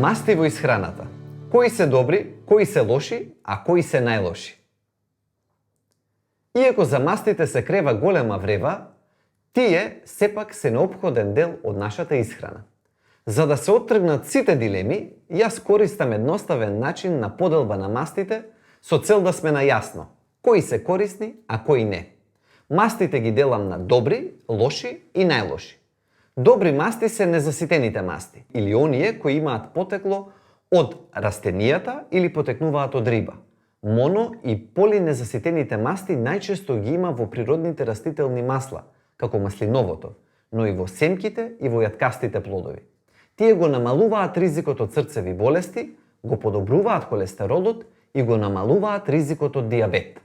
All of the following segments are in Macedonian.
Масти во исхраната. Кои се добри, кои се лоши, а кои се најлоши? Иако за мастите се крева голема врева, тие сепак се неопходен дел од нашата исхрана. За да се оттргнат сите дилеми, јас користам едноставен начин на поделба на мастите со цел да сме најасно кои се корисни, а кои не. Мастите ги делам на добри, лоши и најлоши. Добри масти се незаситените масти, или оние кои имаат потекло од растенијата или потекнуваат од риба. Моно и полинезаситените масти најчесто ги има во природните растителни масла, како маслиновото, но и во семките и во јаткастите плодови. Тие го намалуваат ризикот од срцеви болести, го подобруваат холестеролот и го намалуваат ризикот од дијабет.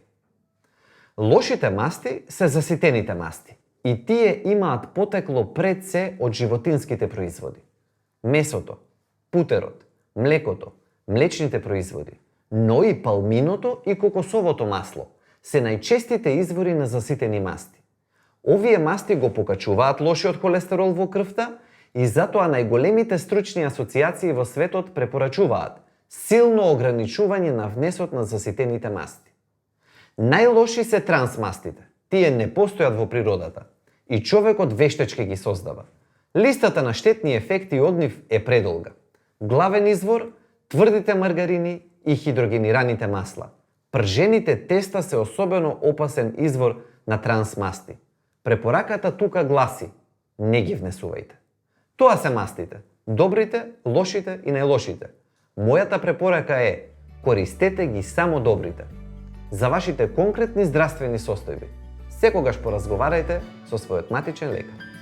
Лошите масти се заситените масти и тие имаат потекло пред се од животинските производи. Месото, путерот, млекото, млечните производи, но и палминото и кокосовото масло се најчестите извори на заситени масти. Овие масти го покачуваат лошиот холестерол во крвта и затоа најголемите стручни асоциации во светот препорачуваат силно ограничување на внесот на заситените масти. Најлоши се трансмастите. Тие не постојат во природата и човекот вештечки ги создава. Листата на штетни ефекти од нив е предолга. Главен извор – тврдите маргарини и хидрогенираните масла. Пржените теста се особено опасен извор на трансмасти. Препораката тука гласи – не ги внесувајте. Тоа се мастите – добрите, лошите и најлошите. Мојата препорака е – користете ги само добрите. За вашите конкретни здравствени состојби, секогаш поразговарајте со својот матичен лекар.